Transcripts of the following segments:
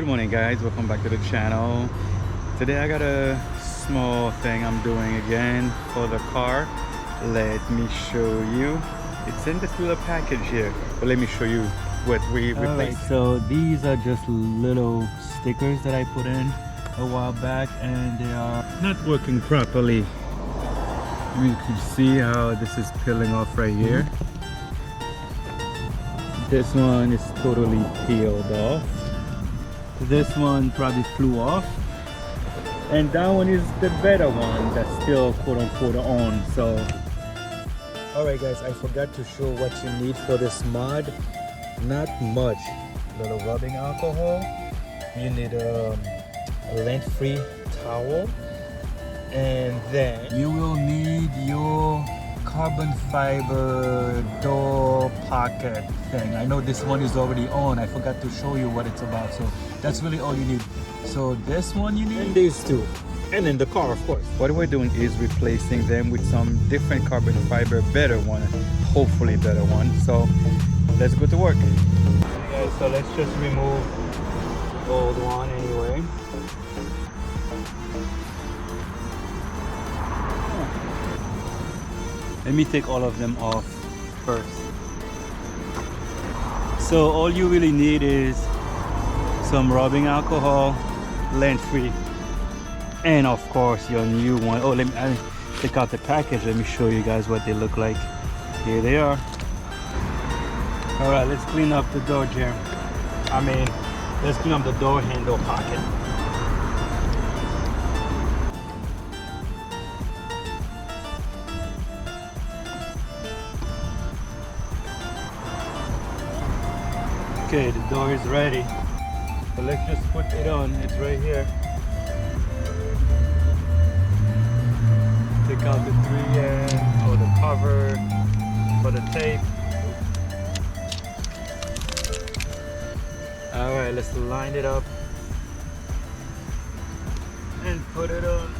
morning guys, welcome back to the channel. Today I got a small thing I'm doing again for the car. Let me show you. It's in this little package here, but let me show you what we replaced. Alright, so these are just little stickers that I put in a while back, and they are not working properly. You can see how this is peeling off right here. This one is totally peeled off. This one probably flew off, and that one is the better one that's still quote-unquote on. So alright guys, I forgot to show what you need for this mod. Not much. Little rubbing alcohol, you need a lint-free towel, and then you will need your carbon fiber door pocket thing. I know this one is already on. I forgot to show you what it's about, so that's really all you need. So this one you need, and these two, and in the car of course. What we're doing is replacing them with some different carbon fiber, better one, hopefully better one. So let's go to work. Okay guys, so let's just remove the old one anyway. Let me take all of them off first. So all you really need is some rubbing alcohol, lint-free, and of course your new one. Oh, let me take out the package. Let me show you guys what they look like. Here they are. All right, let's clean up the door jam. Let's clean up the door handle pocket. Okay, the door is ready. So let's just put it on. It's right here. Take out the 3M or the cover for the tape. Alright, let's line it up and put it on.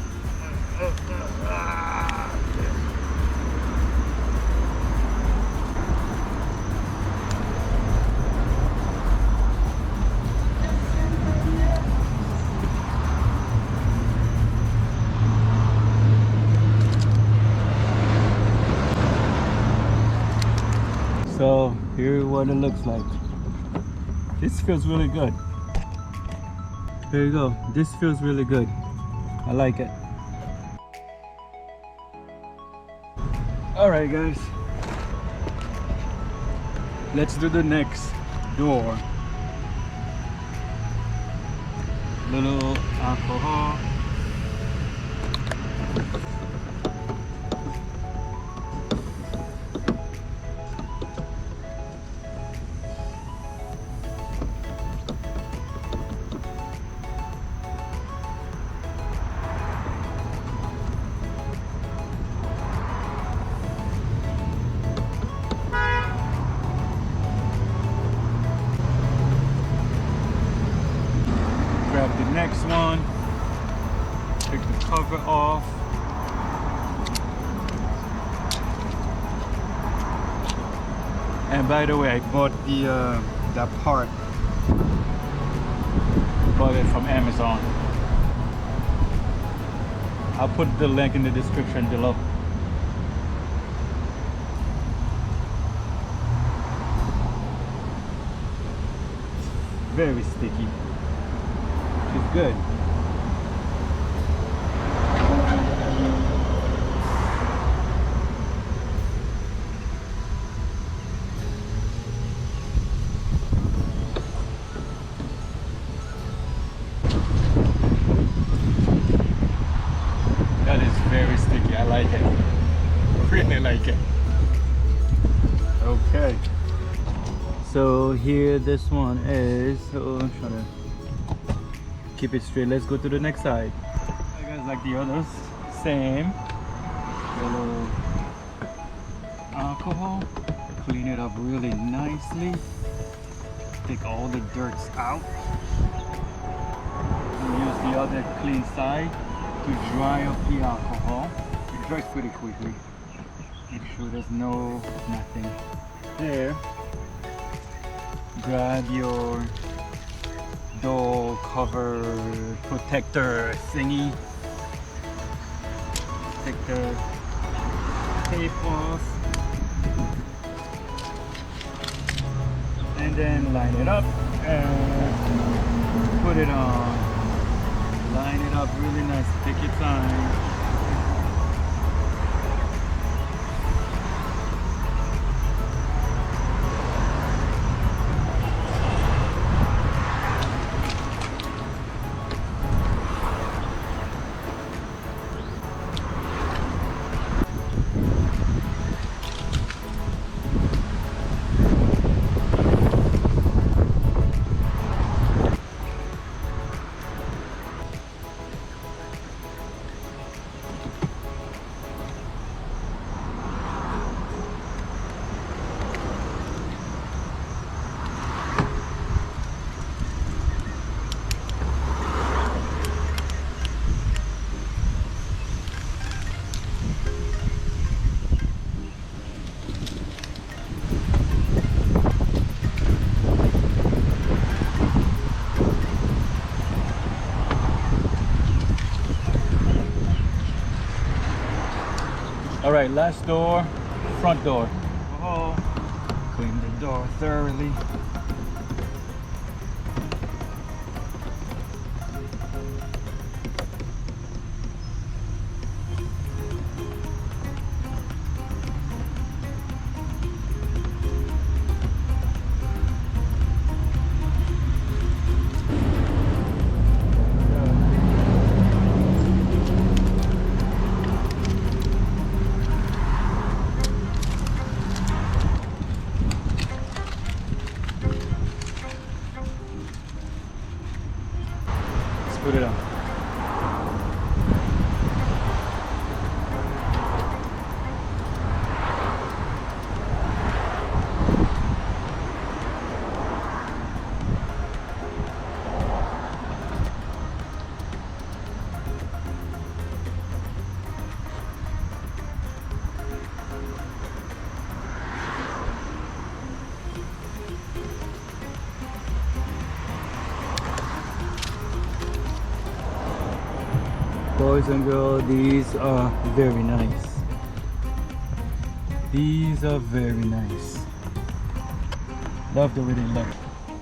So here's what it looks like. This feels really good. There you go. This feels really good. I like it. Alright guys, let's do the next door. Little alcohol. Grab the next one, take the cover off, and by the way, I bought that part, bought it from Amazon. I'll put the link in the description below. Very sticky. It's good. That is very sticky. I like it. Really like it. Okay. So here this one is. I'm trying to keep it straight. Let's go to the next side. I guys, like the others, same. Little alcohol, clean it up really nicely, take all the dirts out, and use the other clean side to dry up the alcohol. It dries pretty quickly. Make sure there's nothing there. Grab your door cover protector thingy. Take the tape off and then line it up and put it on. Line it up really nice, take your time. All right, last door, front door. Oh, clean the door thoroughly. Put it on. Boys and girls, these are very nice. These are very nice. Love the way they look.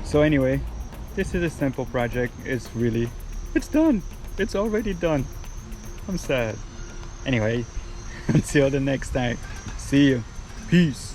So anyway, this is a simple project. It's done. It's already done. I'm sad. Anyway, until the next time. See you. Peace.